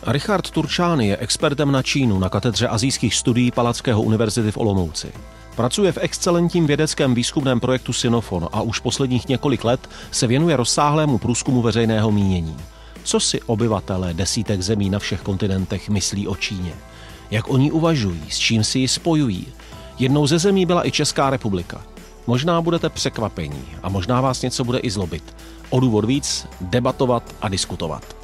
Richard Turčány je expertem na Čínu na katedře asijských studií Palackého univerzity v Olomouci. Pracuje v excelentním vědeckém výzkumném projektu Sinofon a už posledních několik let se věnuje rozsáhlému průzkumu veřejného mínění. Co si obyvatelé desítek zemí na všech kontinentech myslí o Číně? Jak oni uvažují, s čím si ji spojují? Jednou ze zemí byla i Česká republika. Možná budete překvapení a možná vás něco bude i zlobit. O důvod víc debatovat a diskutovat.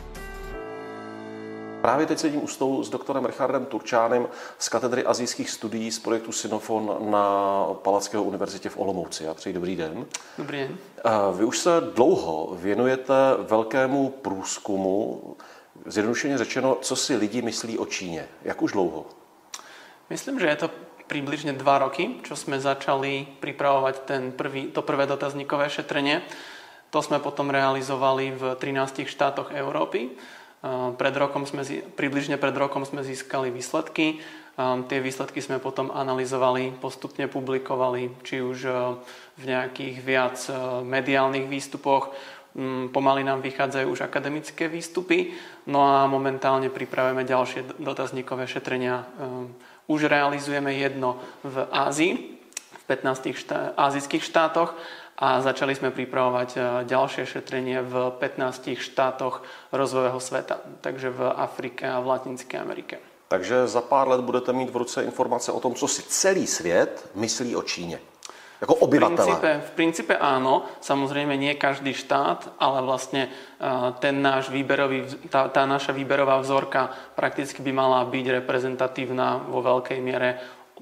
Právě teď sedím u stolu s doktorem Richardem Turčánem z katedry asijských studií z projektu Sinofon na Palackého univerzitě v Olomouci. Já přeji dobrý den. Dobrý den. Vy už se dlouho věnujete velkému průzkumu, zjednodušeně řečeno, co si lidi myslí o Číně. Jak už dlouho? Myslím, že je to približne 2 roky, čo sme začali pripravovať to prvé dotazníkové šetrenie. To sme potom realizovali v 13 štátoch Európy. Približne pred rokom sme získali výsledky. Tie výsledky sme potom analyzovali, postupne publikovali, či už v nejakých viac mediálnych výstupoch. Pomaly nám vychádzajú už akademické výstupy. No a momentálne pripravujeme ďalšie dotazníkové šetrenia. Už realizujeme jedno v Ázii, v 15 ázijských štátoch. A začali sme pripravovať ďalšie šetrenie v 15 štátoch rozvojového sveta, takže v Afrike a v Latinské Amerike. Takže za pár let budete mít v ruce informace o tom, co si celý svět myslí o Číně. Jako obyvatelé. V princípe áno, samozrejme nie každý štát, ale vlastne tá naša výberová vzorka prakticky by mala byť reprezentatívna vo veľkej miere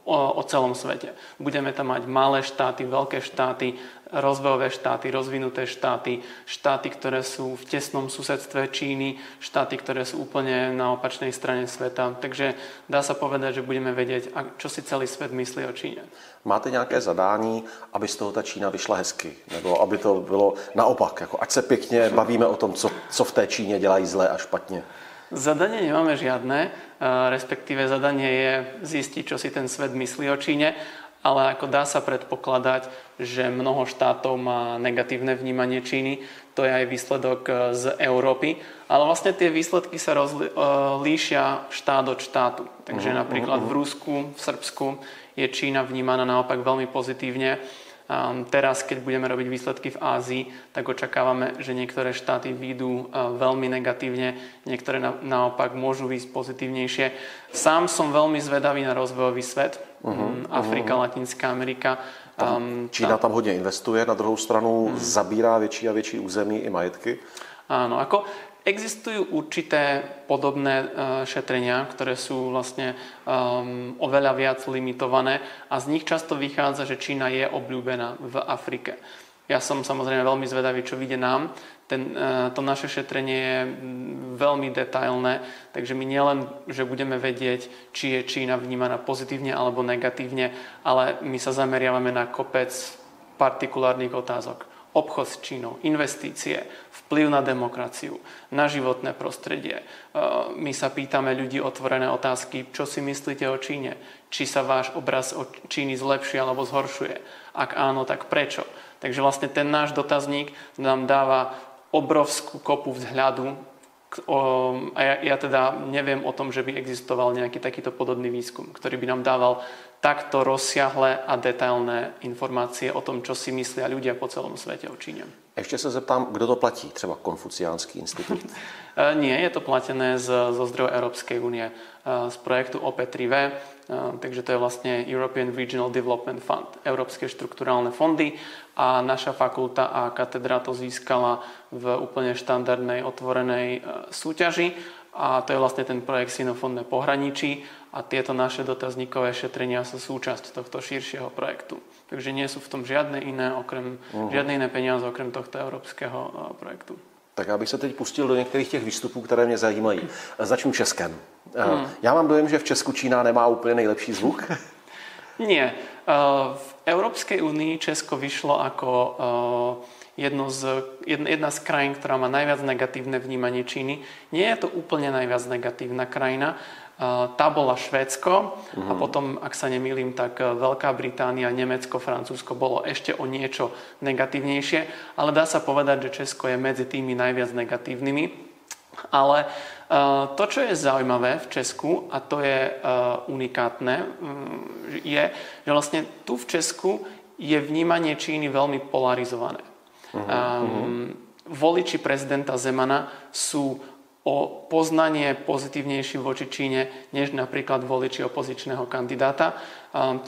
o celom svete. Budeme tam mať malé štáty, veľké štáty, rozvojové štáty, rozvinuté štáty, štáty, ktoré sú v tesnom susedstve Číny, štáty, ktoré sú úplne na opačnej strane sveta. Takže dá sa povedať, že budeme vedieť, čo si celý svet myslí o Číne. Máte nějaké zadání, aby z toho ta Čína vyšla hezky? Nebo aby to bylo naopak, jako ať se pěkně bavíme o tom, co v té Číně dělají zle a špatně? Zadanie nemáme žiadne, respektíve zadanie je zistiť, čo si ten svet myslí o Číne, ale ako dá sa predpokladať, že mnoho štátov má negatívne vnímanie Číny, to je aj výsledok z Európy, ale vlastne tie výsledky sa líšia štát od štátu. Takže napríklad v Rusku, v Srbsku je Čína vnímaná naopak veľmi pozitívne. Teraz, keď budeme robiť výsledky v Ázii, tak očakávame, že niektoré štáty výjdu veľmi negatívne, niektoré naopak môžu výjsť pozitívnejšie. Sám som veľmi zvedavý na rozvojový svet. Afrika, Latinská Amerika. Čína tam hodně investuje, na druhou stranu zabírá větší a větší území i majetky. Áno, existujú určité podobné šetrenia, ktoré sú vlastne oveľa viac limitované a z nich často vychádza, že Čína je obľúbená v Afrike. Ja som samozrejme veľmi zvedavý, čo vyjde nám. To naše šetrenie je veľmi detailné, takže my nielen, že budeme vedieť, či je Čína vnímaná pozitívne alebo negatívne, ale my sa zameriavame na kopec partikulárnych otázok. Obchod s Čínou, investície, vplyv na demokraciu, na životné prostredie. My sa pýtame ľudí otvorené otázky, čo si myslíte o Číne? Či sa váš obraz o Číny zlepšuje alebo zhoršuje? Ak áno, tak prečo? Takže vlastne ten náš dotazník nám dáva obrovskú kopu vzhľadu a ja teda neviem o tom, že by existoval nejaký takýto podobný výskum, ktorý by nám dával takto rozsiahle a detailné informácie o tom, čo si myslia ľudia po celom svete o Číne. Ještě se zeptám, kdo to platí? Třeba Konfuciánský institut? Nie, je to platené zo zdrojov Európskej únie, z projektu OP3V, takže to je vlastne European Regional Development Fund, Európske štrukturálne fondy a naša fakulta a katedra to získala v úplne štandardnej otvorenej súťaži a to je vlastne ten projekt Sinofon na pohraničí a tieto naše dotazníkové šetrenia sú súčasť tohto širšieho projektu. Takže nie sú v tom žiadne iné peniaze okrem tohto európskeho projektu. Tak já bych se teď pustil do některých těch výstupů, které mě zajímají. Začnu Českem. Já mám dojem, že v Česku Čína nemá úplně nejlepší zvuk. Nie. V Európskej únii Česko vyšlo ako jedna z krajín, ktorá má najviac negatívne vnímanie Číny. Nie je to úplne najviac negatívna krajina. Tá bola Švédsko a potom, ak sa nemýlim, tak Veľká Británia, Nemecko, Francúzsko bolo ešte o niečo negatívnejšie, ale dá sa povedať, že Česko je medzi tými najviac negatívnymi. Ale To, čo je zaujímavé v Česku, a to je unikátne, je, že vlastne tu v Česku je vnímanie Číny veľmi polarizované. Voliči prezidenta Zemana sú o poznanie pozitívnejší voči Číne, než napríklad voliči opozičného kandidáta.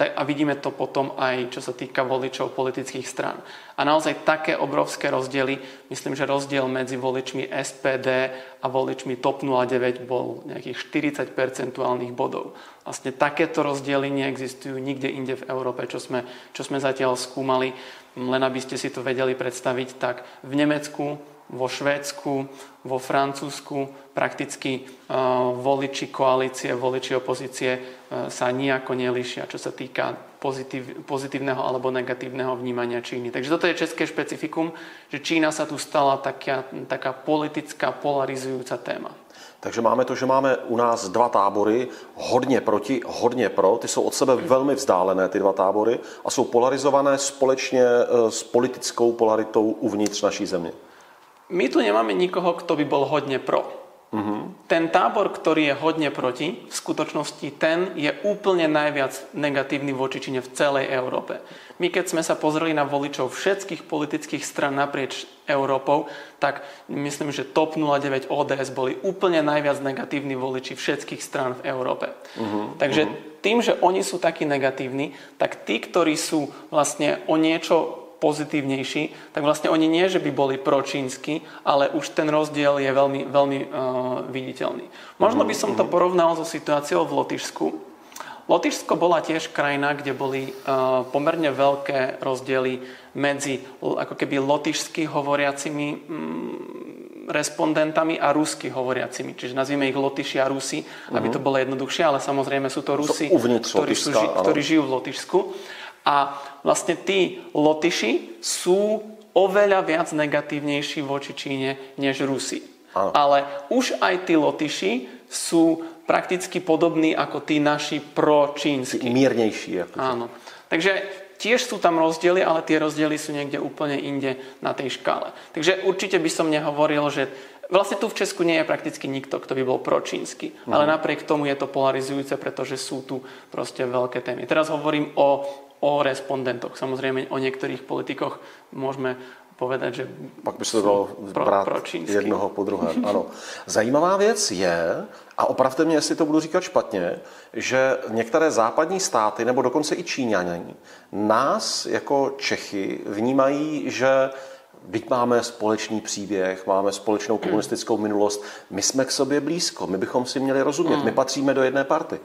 A vidíme to potom aj, čo sa týka voličov politických strán. A naozaj také obrovské rozdiely, myslím, že rozdiel medzi voličmi SPD a voličmi TOP 09 bol nejakých 40 percentuálnych bodov. Vlastne takéto rozdiely neexistujú nikde inde v Európe, čo sme zatiaľ skúmali. Len aby ste si to vedeli predstaviť, tak v Nemecku, vo Švédsku, vo Francúzsku prakticky voliči koalície, voliči opozície sa nijako nelíšia, čo sa týka pozitívneho alebo negatívneho vnímania Číny. Takže toto je české špecifikum, že Čína sa tu stala taká politická polarizujúca téma. Takže máme to, že máme u nás dva tábory, hodně proti, hodně pro. Ty jsou od sebe velmi vzdálené, ty dva tábory, a jsou polarizované společně s politickou polaritou uvnitř naší země. My tu nemáme nikoho, kto by bol hodne pro. Ten tábor, ktorý je hodne proti, v skutočnosti ten je úplne najviac negatívny voči Číne v celej Európe. My keď sme sa pozreli na voličov všetkých politických strán naprieč Európou, tak myslím, že TOP 09 ODS boli úplne najviac negatívni voliči všetkých strán v Európe. Takže tým, že oni sú takí negatívni, tak tí, ktorí sú vlastne o niečo pozitívnejší, tak vlastne oni nie, že by boli pročínsky, ale už ten rozdiel je veľmi, veľmi viditeľný. Možno by som to porovnal so situáciou v Lotyšsku. Lotyšsko bola tiež krajina, kde boli pomerne veľké rozdiely medzi ako keby lotyšsky hovoriacimi respondentami a rusky hovoriacimi. Čiže nazvime ich Lotyši a Rusi, aby to bolo jednoduchšie, ale samozrejme sú to Rusi, ktorí žijú v Lotyšsku. A vlastne tí Lotyši sú oveľa viac negatívnejší voči Číne než Rusi. Ale už aj tí Lotyši sú prakticky podobní ako tí naši pročínsky. Miernejší. Áno. Takže tiež sú tam rozdiely, ale tie rozdiely sú niekde úplne inde na tej škále. Takže určite by som nehovoril, že vlastne tu v Česku nie je prakticky nikto, kto by bol pročínsky. Ale napriek tomu je to polarizujúce, pretože sú tu proste veľké témy. Teraz hovorím o respondentoch. Samozrejme, o niektorých politikoch môžeme povedať, že pak by se to dalo brát jednoho po druhém. Ano. Zajímavá věc je, a opravte mě, jestli to budu říkat špatně, že některé západní státy, nebo dokonce i Číňané, nás jako Čechy vnímají, že byť máme společný příběh, máme společnou komunistickou minulost, my jsme k sobě blízko, my bychom si měli rozumět, my patříme do jedné party.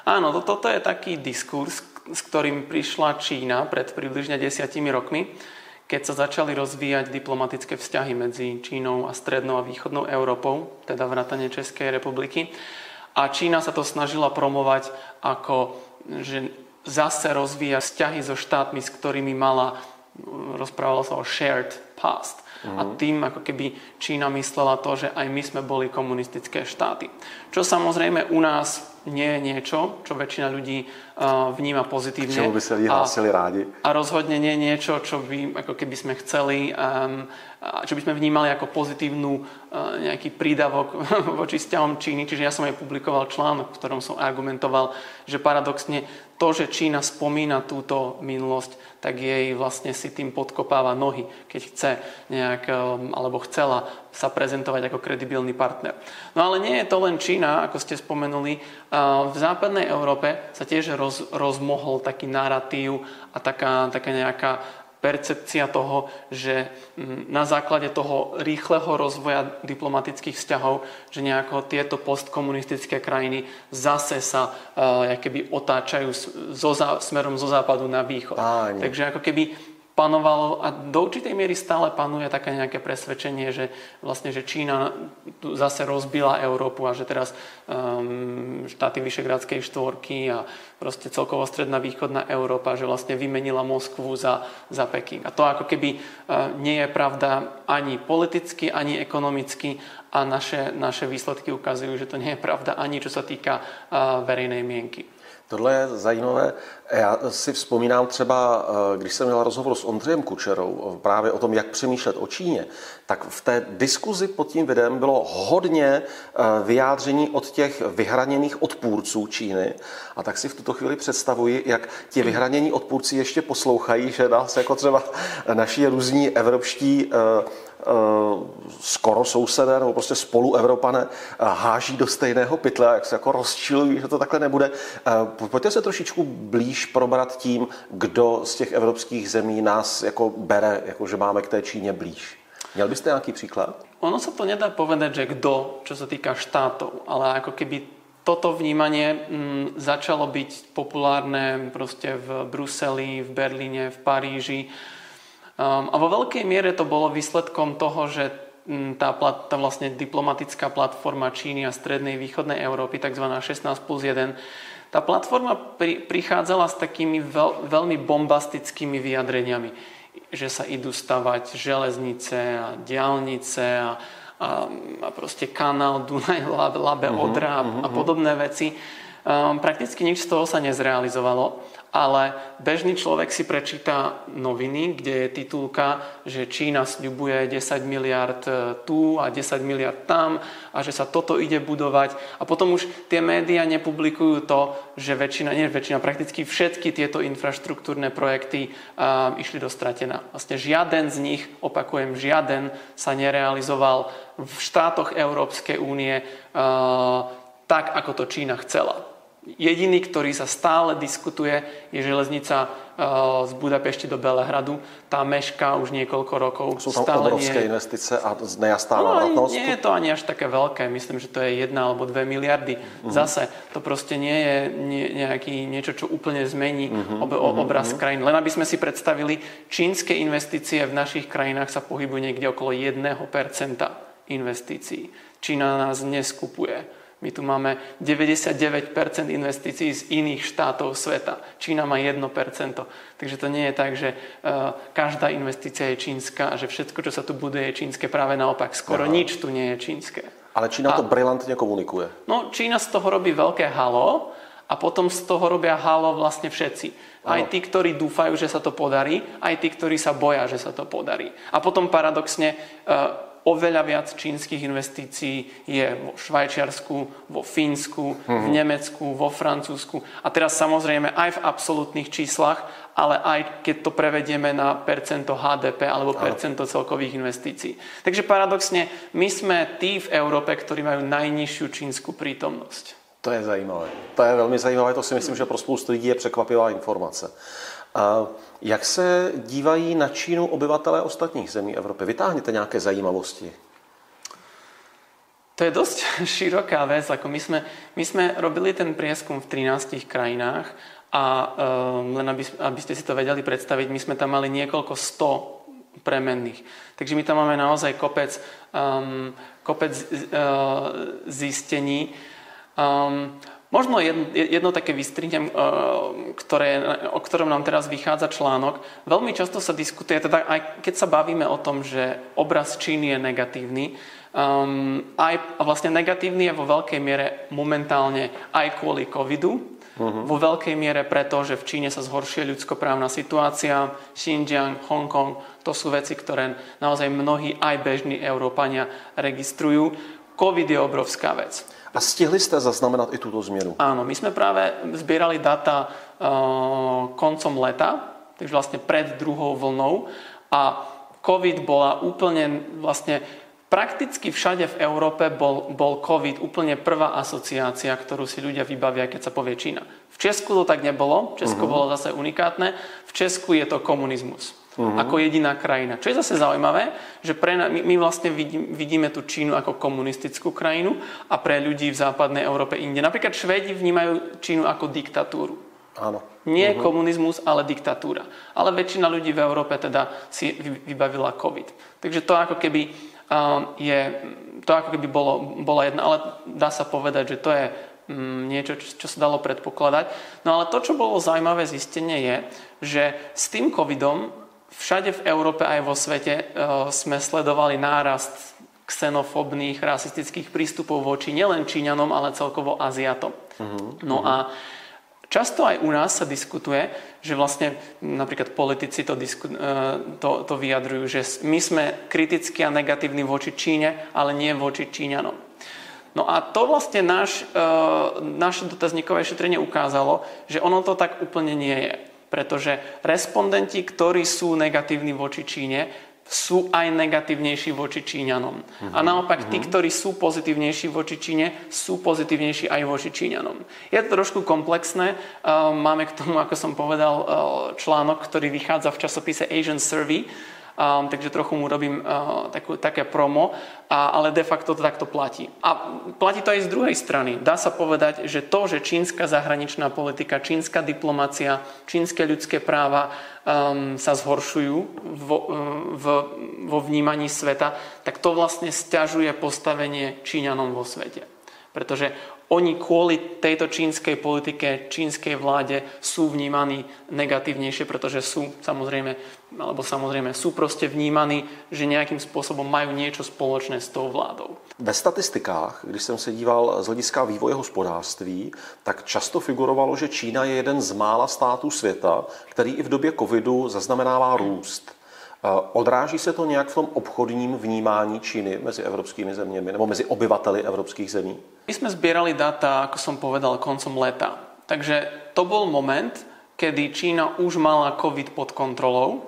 Áno, toto je taký diskurs, s ktorým prišla Čína pred približne 10 rokmi, keď sa začali rozvíjať diplomatické vzťahy medzi Čínou a strednou a východnou Európou, teda vrátane Českej republiky. A Čína sa to snažila promovať ako, že zase rozvíja vzťahy so štátmi, s ktorými rozprávalo sa o shared past. A tým ako keby Čína myslela to, že aj my sme boli komunistické štáty. Čo samozrejme u nás nie je niečo, čo väčšina ľudí vníma pozitívne. Čemu by sa vyhlásili rádi. A rozhodne nie niečo, čo by ako keby sme chceli, čo by sme vnímali ako pozitívnu nejaký prídavok voči vzťahom Číny. Čiže ja som aj publikoval článok, v ktorom som argumentoval, že paradoxne to, že Čína spomína túto minulosť, tak jej vlastne si tým podkopáva nohy, keď chce alebo chcela sa prezentovať ako kredibilný partner. No ale nie je to len Čína, ako ste spomenuli. V západnej Európe sa tiež rozmohol taký narratív a taká nejaká percepcia toho, že na základe toho rýchleho rozvoja diplomatických vzťahov, že nejako tieto postkomunistické krajiny zase sa keby otáčajú smerom zo západu na východ. Takže ako keby panovalo a do určitej miery stále panuje také nejaké presvedčenie, že vlastne, že Čína zase rozbila Európu a že teraz štáty Vyšegrádskej štvorky a proste celkovo stredná východná Európa, že vlastne vymenila Moskvu za Peking. A to ako keby nie je pravda ani politicky, ani ekonomicky a naše výsledky ukazujú, že to nie je pravda ani čo sa týka verejnej mienky. Tohle je zajímavé. Já si vzpomínám třeba, když jsem měl rozhovor s Ondřejem Kučerou právě o tom, jak přemýšlet o Číně, tak v té diskuzi pod tím videem bylo hodně vyjádření od těch vyhraněných odpůrců Číny. A tak si v tuto chvíli představuji, jak ti vyhranění odpůrci ještě poslouchají, že nás jako třeba naši různí evropští skoro sousedé nebo prostě spoluevropané háží do stejného pytle, jak se jako rozčilují, že to takhle nebude. Pojďte se trošičku blíž probrat tím, kdo z těch evropských zemí nás jako bere, jako že máme k té Číně blíž. Měl byste nějaký příklad? Ono sa to nedá povedať, že kdo, čo sa týka štátov, ale ako keby toto vnímanie začalo byť populárne proste v Bruseli, v Berlíne, v Paríži. A vo veľkej miere to bolo výsledkom toho, že tá vlastne diplomatická platforma Číny a strednej východnej Európy, tzv. 16+1, tá platforma prichádzala s takými veľmi bombastickými vyjadreniami, že sa idú stavať železnice a diaľnice a proste kanál Dunaj, Labe, Odra a podobné veci. Prakticky nič z toho sa nezrealizovalo, ale bežný človek si prečíta noviny, kde je titulka, že Čína sľubuje 10 miliard tu a 10 miliard tam a že sa toto ide budovať. A potom už tie médiá nepublikujú to, že prakticky všetky tieto infraštruktúrne projekty išli do stratená. Vlastne žiaden z nich, opakujem, žiaden sa nerealizoval v štátoch Európskej únie tak, ako to Čína chcela. Jediný, ktorý sa stále diskutuje, je železnica z Budapešti do Belehradu. Tá mešká už niekoľko rokov. Sú tam stále obrovské investice a nejastá návratnosť? Nie je to ani až také veľké. Myslím, že to je 1 alebo 2 miliardy. Zase to proste nie je niečo, čo úplne zmení obraz krajín. Len aby sme si predstavili, čínske investície v našich krajinách sa pohybujú niekde okolo 1% investícií. Čína nás neskupuje. My tu máme 99% investícií z iných štátov sveta. Čína má 1%. Takže to nie je tak, že každá investícia je čínska a že všetko, čo sa tu buduje, je čínske. Práve naopak, skoro nič tu nie je čínske. Ale Čína to brilantne komunikuje. No, Čína z toho robí veľké halo a potom z toho robia halo vlastne všetci. Aj tí, ktorí dúfajú, že sa to podarí, aj tí, ktorí sa boja, že sa to podarí. A potom paradoxne oveľa viac čínskych investícií je vo Švajčiarsku, vo Fínsku, v Nemecku, vo Francúzsku. A teraz samozrejme aj v absolútnych číslach, ale aj keď to prevedieme na percento HDP alebo percento celkových investícií. Takže paradoxne, my sme tí v Európe, ktorí majú najnižšiu čínsku prítomnosť. To je zajímavé. To je velmi zajímavé, to si myslím, že pro spoustu lidí je překvapivá informace. Jak se dívají na Čínu obyvatelé ostatních zemí Evropy? Vytáhněte nějaké zajímavosti. To je dosť široká vec. Ako my sme robili ten prieskum v 13 krajinách a len aby ste si to vedeli predstaviť, my sme tam mali niekoľko 100 premenných. Takže my tam máme naozaj kopec zistení. Možno jedno také vystrihnem, o ktorom nám teraz vychádza článok. Veľmi často sa diskutuje, teda aj keď sa bavíme o tom, že obraz Číny je negatívny, a vlastne negatívny je vo veľkej miere momentálne aj kvôli covidu, vo veľkej miere preto, že v Číne sa zhoršuje ľudskoprávna situácia, Xinjiang, Hongkong, to sú veci, ktoré naozaj mnohí aj bežní Európania registrujú. Covid je obrovská vec. A stihli ste zaznamenať i túto zmenu? Áno, my sme práve zbierali data koncom leta, takže vlastne pred druhou vlnou a COVID bola úplne vlastne prakticky všade v Európe bol COVID úplne prvá asociácia, ktorú si ľudia vybavia, keď sa povie Čína. V Česku to tak nebolo, Česko bolo zase unikátne, v Česku je to komunizmus. Ako jediná krajina. Čo je zase zaujímavé, že my vlastne vidíme tú Čínu ako komunistickú krajinu a pre ľudí v západnej Európe inde. Napríklad Švédi vnímajú Čínu ako diktatúru. Áno. Nie komunizmus, ale diktatúra. Ale väčšina ľudí v Európe teda si vybavila COVID. Takže to ako keby bola jedna, ale dá sa povedať, že to je niečo, čo sa dalo predpokladať. No ale to, čo bolo zaujímavé zistenie je, že s tým covidom všade v Európe aj vo svete sme sledovali nárast xenofobných, rasistických prístupov voči nielen Číňanom, ale celkovo Aziatom. No a Často aj u nás sa diskutuje, že vlastne napríklad politici to vyjadrujú, že my sme kritickí a negatívni voči Číne, ale nie voči Číňanom. No a to vlastne naše dotazníkové šetrenie ukázalo, že ono to tak úplne nie je. Pretože respondenti, ktorí sú negatívni voči Číne, sú aj negatívnejší voči Číňanom. A naopak tí, ktorí sú pozitívnejší voči Číne, sú pozitívnejší aj voči Číňanom. Je to trošku komplexné. Máme k tomu, ako som povedal, článok, ktorý vychádza v časopise Asian Survey, takže trochu mu robím také promo, ale de facto to takto platí. A platí to aj z druhej strany. Dá sa povedať, že to, že čínska zahraničná politika, čínska diplomacia, čínske ľudské práva sa zhoršujú vo vnímaní sveta, tak to vlastne sťažuje postavenie Číňanom vo svete. Pretože oni kvôli tejto čínskej politike, čínskej vláde sú vnímaní negatívnejšie, pretože sú proste vnímaní, že nejakým spôsobom majú niečo spoločné s tou vládou. Ve statistikách, když jsem se díval z hlediska vývoje hospodářství, tak často figurovalo, že Čína je jeden z mála států světa, který i v době covidu zaznamenává růst. Odráží se to nějak v tom obchodním vnímání Číny mezi evropskými zeměmi nebo mezi obyvateli evropských zemí? My sme zbierali dáta, ako som povedal, koncom leta. Takže to bol moment, kedy Čína už mala COVID pod kontrolou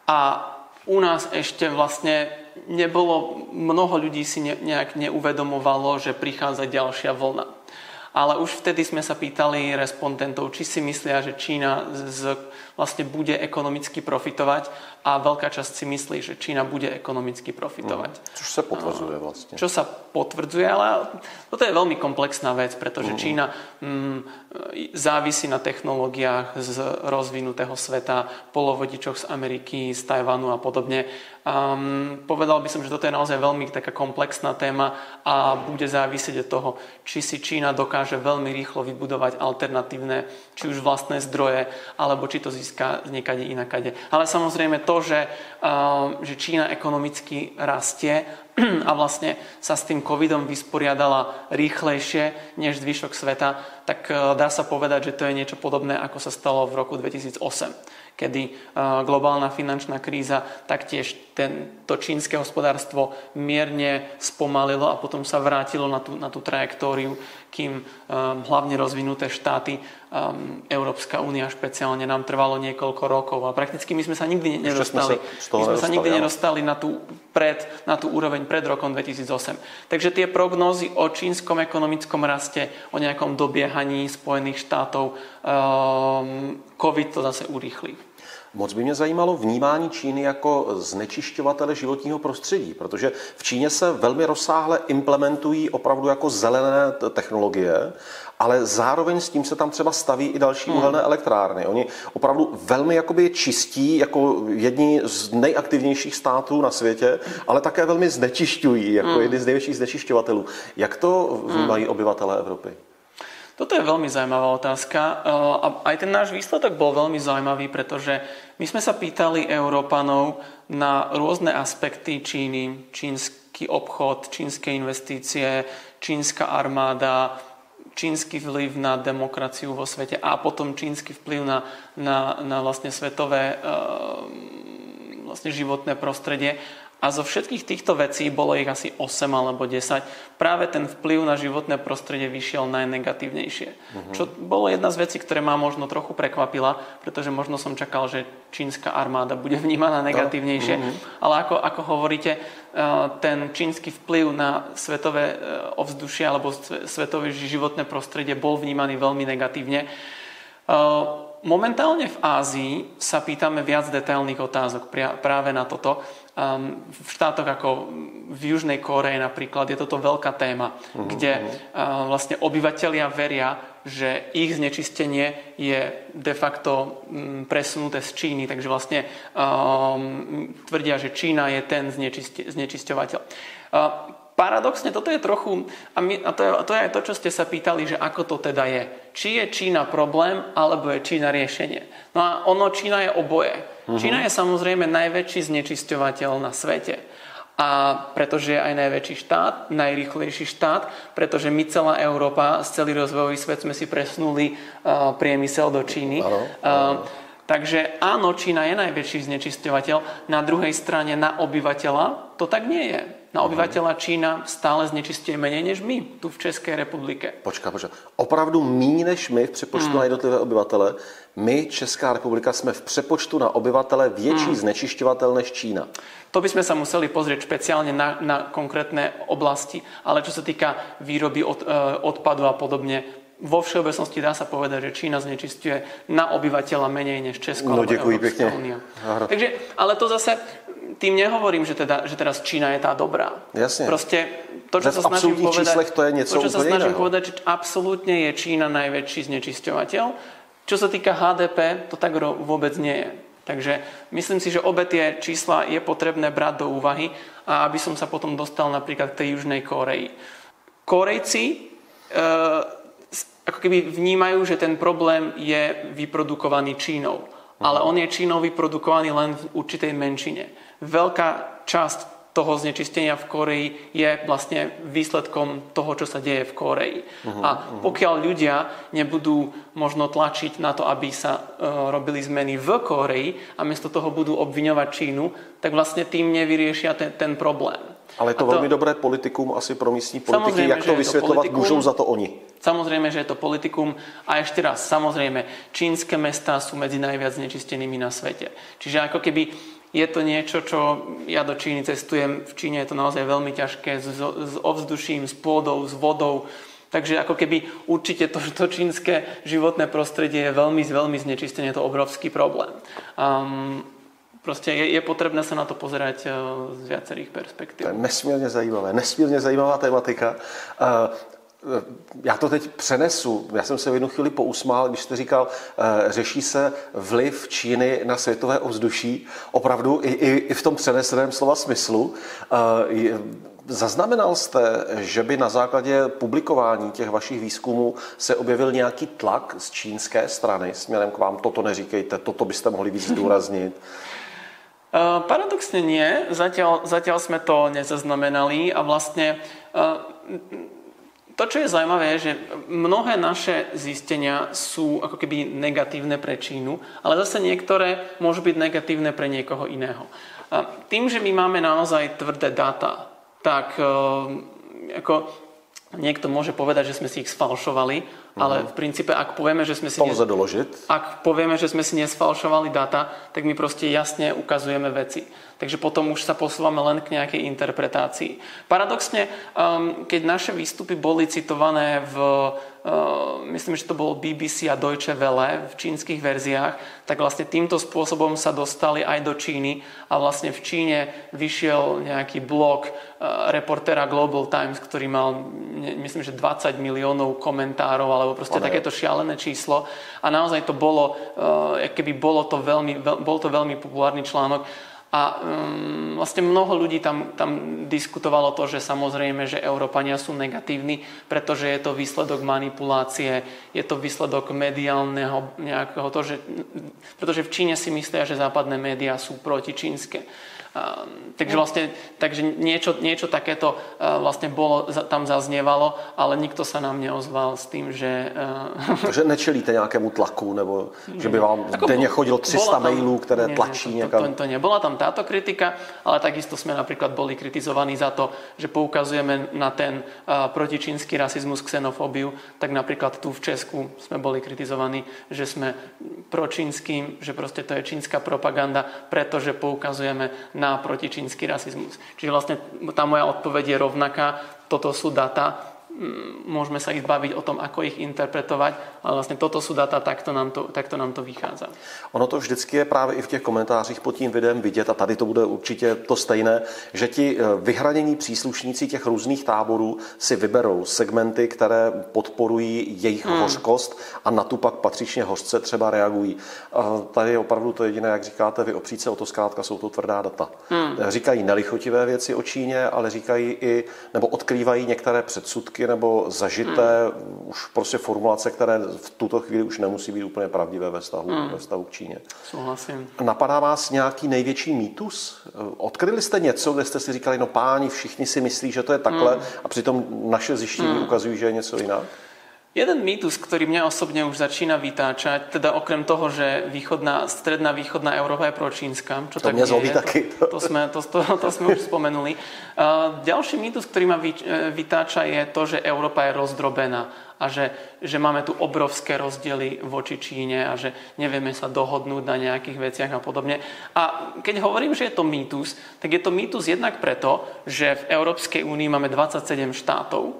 a u nás ešte vlastne nebolo, mnoho ľudí si nejak neuvedomovalo, že prichádza ďalšia vlna. Ale už vtedy sme sa pýtali respondentov, či si myslia, že Čína vlastne bude ekonomicky profitovať a veľká časť si myslí, že Čína bude ekonomicky profitovať. Což sa potvrdzuje vlastne. Čo sa potvrdzuje, ale toto je veľmi komplexná vec, pretože Čína závisí na technológiách z rozvinutého sveta, polovodičoch z Ameriky, z Tajvanu a podobne. Povedal by som, že toto je naozaj veľmi taká komplexná téma a bude závisieť od toho, či si Čína dokáže veľmi rýchlo vybudovať alternatívne, či už vlastné zdroje, alebo či to získa niekade inakade. Ale samozrejme to, že Čína ekonomicky rastie a vlastne sa s tým covidom vysporiadala rýchlejšie než zvyšok sveta, tak dá sa povedať, že to je niečo podobné, ako sa stalo v roku 2008. Kedy globálna finančná kríza taktiež to čínske hospodárstvo mierne spomalilo a potom sa vrátilo na tú trajektóriu, kým hlavne rozvinuté štáty, Európska únia špeciálne, nám trvalo niekoľko rokov a prakticky my sme sa nikdy nedostali. Nedostali na tú úroveň pred rokom 2008. Takže tie prognózy o čínskom ekonomickom raste, o nejakom dobiehaní Spojených štátov, COVID to zase urýchli. Moc by mě zajímalo vnímání Číny jako znečišťovatele životního prostředí, protože v Číně se velmi rozsáhle implementují opravdu jako zelené technologie, ale zároveň s tím se tam třeba staví i další uhelné elektrárny. Oni opravdu velmi jakoby čistí jako jedni z nejaktivnějších států na světě, ale také velmi znečišťují jako jedni z největších znečišťovatelů. Jak to vnímají obyvatelé Evropy? Toto je veľmi zaujímavá otázka a aj ten náš výsledok bol veľmi zaujímavý, pretože my sme sa pýtali Európanov na rôzne aspekty Číny, čínsky obchod, čínske investície, čínska armáda, čínsky vplyv na demokraciu vo svete a potom čínsky vplyv na vlastne svetové vlastne životné prostredie. A zo všetkých týchto vecí, bolo ich asi 8 alebo 10, práve ten vplyv na životné prostredie vyšiel najnegatívnejšie. Čo bolo jedna z vecí, ktoré ma možno trochu prekvapila, pretože možno som čakal, že čínska armáda bude vnímaná negatívnejšie. Ale ako hovoríte, ten čínsky vplyv na svetové ovzdušie alebo svetové životné prostredie bol vnímaný veľmi negatívne. Momentálne v Ázii sa pýtame viac detailných otázok práve na toto. V štátoch ako v Južnej Kórei napríklad je toto veľká téma, kde vlastne obyvatelia veria, že ich znečistenie je de facto presunuté z Číny, takže vlastne tvrdia, že Čína je ten znečisťovateľ. Paradoxne, toto je trochu, to je aj to, čo ste sa pýtali, že ako to teda je. Či je Čína problém, alebo je Čína riešenie. No a Čína je oboje. Čína je samozrejme najväčší znečisťovateľ na svete. a pretože je aj najväčší štát, najrýchlejší štát, pretože my celá Európa, celý rozvojový svet sme si presunuli priemysel do Číny. Takže áno, Čína je najväčší znečisťovateľ, na druhej strane na obyvateľa to tak nie je. Na obyvateľa Čína stále znečistuje menej než my tu v České republike. Počkej. Opravdu méně než my v přepočtu na jednotlivé obyvatele. My, Česká republika, jsme v přepočtu na obyvatele větší znečišťovatel než Čína. To by sme sa museli pozrieť špeciálne na konkrétne oblasti, ale čo sa týka výroby odpadu a podobne, vo všeobecnosti dá sa povedať, že Čína znečisťuje na obyvateľa menej než Česko alebo Európska únia. Takže, ale to zase tým nehovorím, že teraz Čína je tá dobrá. Jasne. Proste to, čo sa snažím povedať, to je niečo povedať, že absolútne je Čína najväčší znečisťovateľ. Čo sa týka HDP, to tak vôbec nie je. Takže myslím si, že obe tie čísla je potrebné brať do úvahy a aby som sa potom dostal napríklad k tej Južnej Kórei. Kórejci ako keby vnímajú, že ten problém je vyprodukovaný Čínou. Ale on je Čínou vyprodukovaný len v určitej menšine. Veľká časť toho znečistenia v Kórei je vlastne výsledkom toho, čo sa deje v Kórei. A pokiaľ ľudia nebudú možno tlačiť na to, aby sa robili zmeny v Kórei a miesto toho budú obviňovať Čínu, tak vlastne tým nevyriešia ten problém. Ale je to veľmi dobré politikum asi pro místní politiky. Jak to vysvetľovať? Môžu za to oni. Samozrejme, že je to politikum. A ešte raz, samozrejme, čínske mestá sú medzi najviac znečistenými na svete. Čiže ako keby je to niečo, čo ja do Číny cestujem. V Číne je to naozaj veľmi ťažké s ovzduším, s pôdou, s vodou. Takže ako keby určite to čínske životné prostredie je veľmi znečistené. Je to obrovský problém. Proste je potrebné sa na to pozerať z viacerých perspektív. To je nesmírně zajímavá tematika. Já to teď přenesu. Já jsem se v jednu chvíli pousmál, když jste říkal, řeší se vliv Číny na světové ovzduší. Opravdu i v tom přeneseném slova smyslu. Zaznamenal jste, že by na základě publikování těch vašich výzkumů se objevil nějaký tlak z čínské strany směrem k vám? Toto neříkejte, toto byste mohli víc zdůraznit. Paradoxne nie. Zatiaľ sme to nezaznamenali a vlastne to, čo je zaujímavé, je, že mnohé naše zistenia sú ako keby negatívne pre Čínu, ale zase niektoré môžu byť negatívne pre niekoho iného. Tým, že my máme naozaj tvrdé dáta, tak ako niekto môže povedať, že sme si ich sfalšovali, ale v princípe, ak povieme, že sme si nesfalšovali dáta, tak my proste jasne ukazujeme veci. Takže potom už sa posúvame len k nejakej interpretácii. Paradoxne, keď naše výstupy boli citované myslím, že to bolo BBC a Deutsche Welle v čínskych verziách, tak vlastne týmto spôsobom sa dostali aj do Číny a vlastne v Číne vyšiel nejaký blog reportéra Global Times, ktorý mal, myslím, že 20 miliónov komentárov alebo proste takéto šialené číslo a naozaj to bolo, keby bol to veľmi populárny článok. A vlastne mnoho ľudí tam diskutovalo to, že samozrejme, že Európania sú negatívni, pretože je to výsledok manipulácie, je to výsledok mediálneho nejakého pretože v Číne si myslia, že západné médiá sú protičínske. Takže niečo takéto vlastne tam zaznievalo, ale nikto sa nám neozval s tým, že... Že nečelíte nejakému tlaku, nebo že by vám denně chodilo 300 mailů, které tlačí niekam? To nebola tam táto kritika, ale takisto sme napríklad boli kritizovaní za to, že poukazujeme na ten protičínsky rasizmus, xenofóbiu, tak napríklad tu v Česku sme boli kritizovaní, že sme pročínskym, že proste to je čínska propaganda, pretože poukazujeme na protičínsky rasizmus. Čiže vlastne tá moja odpoveď je rovnaká. Toto sú data. Môžeme sa ísť baviť o tom, ako ich interpretovať, ale vlastne toto sú data, takto nám to vychádza. Ono to vždycky je právě i v těch komentářích pod tím videem vidět, a tady to bude určitě to stejné, že ti vyhranění příslušníci těch různých táborů si vyberou segmenty, které podporují jejich hořkost a na tu pak patřičně hořce třeba reagují. A tady je opravdu to jediné, jak říkáte vy, opřít se o to, zkrátka jsou to tvrdá data. Říkají nelichotivé věci o Číně, ale říkají i, nebo odkrývají některé předsudky nebo zažité už prostě formulace, které v tuto chvíli už nemusí být úplně pravdivé ve vztahu k Číně. Souhlasím. Napadá vás nějaký největší mýtus? Odkryli jste něco, kde jste si říkali, no páni, všichni si myslí, že to je takhle a přitom naše zjištění ukazují, že je něco jinak? Jeden mýtus, ktorý mňa osobne už začína vytáčať, teda okrem toho, že stredná východná Európa je pročínska, čo to tak nie je, taky. To sme už spomenuli. Ďalší mýtus, ktorý ma vytáča, je to, že Európa je rozdrobená a že máme tu obrovské rozdiely voči Číne a že nevieme sa dohodnúť na nejakých veciach a podobne. A keď hovorím, že je to mýtus, tak je to mýtus jednak preto, že v Európskej únii máme 27 štátov,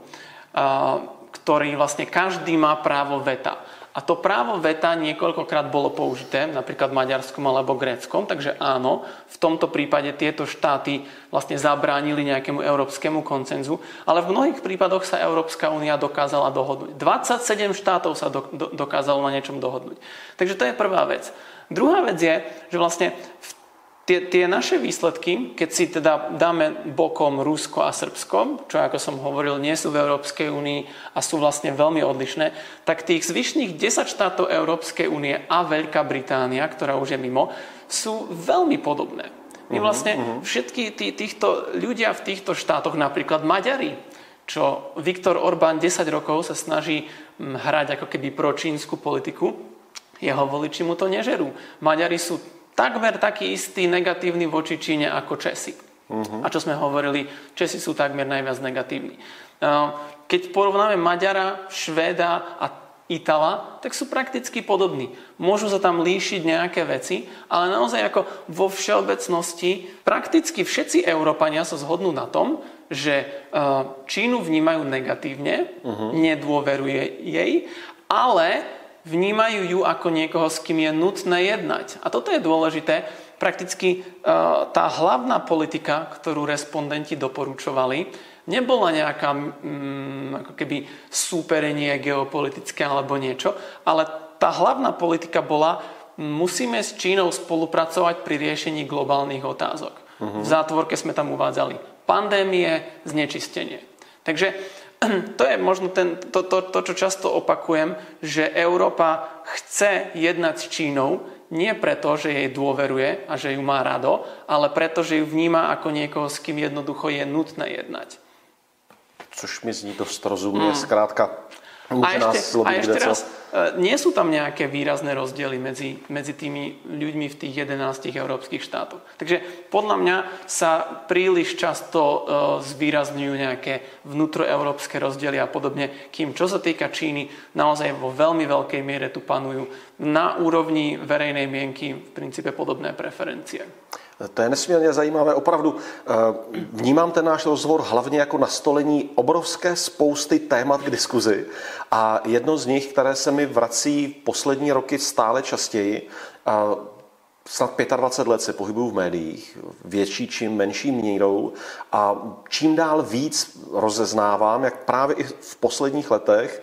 ktorý vlastne každý má právo veta. A to právo veta niekoľkokrát bolo použité, napríklad v Maďarskom alebo Gréckom, takže áno, v tomto prípade tieto štáty vlastne zabránili nejakému európskemu koncenzu, ale v mnohých prípadoch sa Európska únia dokázala dohodnúť. 27 štátov sa dokázalo na niečom dohodnúť. Takže to je prvá vec. Druhá vec je, že vlastne tie naše výsledky, keď si teda dáme bokom Rusko a Srbsko, čo ako som hovoril, nie sú v Európskej únii a sú vlastne veľmi odlišné, tak tých zvyšných 10 štátov Európskej únie a Veľká Británia, ktorá už je mimo, sú veľmi podobné. My vlastne všetky týchto ľudia v týchto štátoch, napríklad Maďari, čo Viktor Orbán 10 rokov sa snaží hrať ako keby pročínsku politiku, jeho voliči mu to nežerú. Maďari sú takmer taký istý negatívny voči Číne ako Česi. A čo sme hovorili, Česi sú takmer najviac negatívni. Keď porovnáme Maďara, Švéda a Itala, tak sú prakticky podobní. Môžu sa tam líšiť nejaké veci, ale naozaj ako vo všeobecnosti prakticky všetci Európania sa zhodnú na tom, že Čínu vnímajú negatívne, nedôveruje jej, ale vnímajú ju ako niekoho, s kým je nutné jednať. A toto je dôležité. Prakticky tá hlavná politika, ktorú respondenti doporučovali, nebola nejaká ako keby súperenie geopolitické alebo niečo, ale tá hlavná politika bola, musíme s Čínou spolupracovať pri riešení globálnych otázok. V zátvorke sme tam uvádzali pandémie, znečistenie. Takže to je možno to, čo často opakujem, že Európa chce jednať s Čínou nie preto, že jej dôveruje a že ju má rado, ale preto, že ju vníma ako niekoho, s kým jednoducho je nutné jednať. Což mi zní dost rozumne, zkrátka a ešte raz, nie sú tam nejaké výrazné rozdiely medzi tými ľuďmi v tých 11 európskych štátoch. Takže podľa mňa sa príliš často zvýrazňujú nejaké vnútroeurópske rozdiely a podobne, kým čo sa týka Číny, naozaj vo veľmi veľkej miere tu panujú na úrovni verejnej mienky v princípe podobné preferencie. To je nesmírně zajímavé. Opravdu vnímám ten náš rozhovor hlavně jako nastolení obrovské spousty témat k diskuzi. A jedno z nich, které se mi vrací poslední roky stále častěji, snad 25 let se pohybuju v médiích, větší či menší mírou a čím dál víc rozeznávám, jak právě i v posledních letech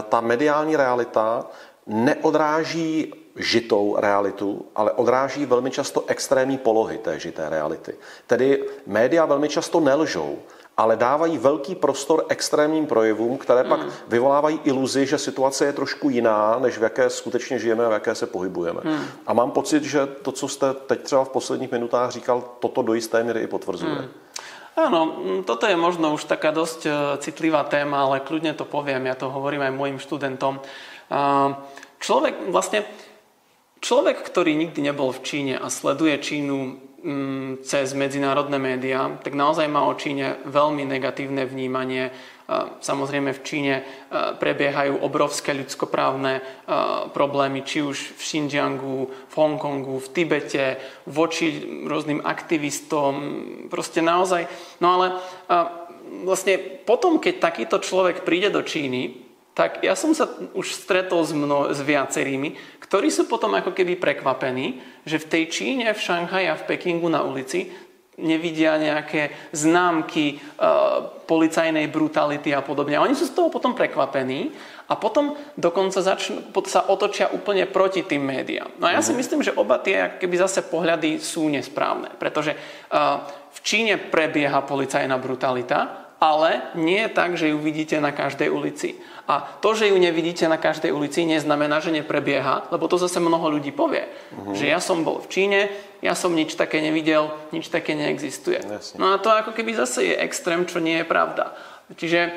ta mediální realita neodráží žitou realitu, ale odráží velmi často extrémní polohy té žité reality. Tedy média velmi často nelžou, ale dávají velký prostor extrémním projevům, které pak vyvolávají iluzi, že situace je trošku jiná, než v jaké skutečně žijeme a v jaké se pohybujeme. A mám pocit, že to, co jste teď třeba v posledních minutách říkal, toto do jisté míry i potvrzuje. Áno, toto je možno už taká dosť citlivá téma, ale kľudne to poviem, ja to hovorím aj mojim študentom. Človek, ktorý nikdy nebol v Číne a sleduje Čínu cez medzinárodné médiá, tak naozaj má o Číne veľmi negatívne vnímanie. Samozrejme v Číne prebiehajú obrovské ľudskoprávne problémy, či už v Xinjiangu, v Hongkongu, v Tibete, voči rôznym aktivistom, proste naozaj. No ale vlastne potom, keď takýto človek príde do Číny, tak ja som sa už stretol s viacerými, ktorí sú potom ako keby prekvapení, že v tej Číne, v Šanghaji a v Pekingu na ulici nevidia nejaké známky policajnej brutality a podobne. A oni sú z toho potom prekvapení a potom dokonca sa otočia úplne proti tým médiám. No a ja si myslím, že oba tie keby zase pohľady sú nesprávne, pretože v Číne prebieha policajná brutalita, ale nie je tak, že ju vidíte na každej ulici. A to, že ju nevidíte na každej ulici, neznamená, že neprebieha, lebo to zase mnoho ľudí povie. Že ja som bol v Číne, ja som nič také nevidel, nič také neexistuje. Jasne. No a to ako keby zase je extrém, čo nie je pravda. Čiže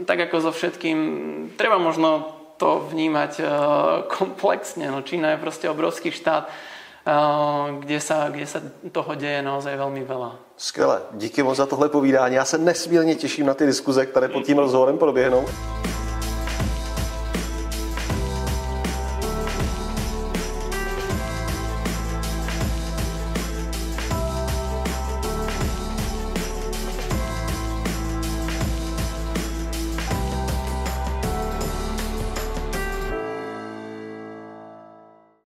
tak ako so všetkým, treba možno to vnímať komplexne. No, Čína je proste obrovský štát, kde sa toho deje naozaj veľmi veľa. Skvěle. Díky moc za tohle povídání. Já se nesmírně těším na ty diskuze, které pod tím rozhovorem proběhnou.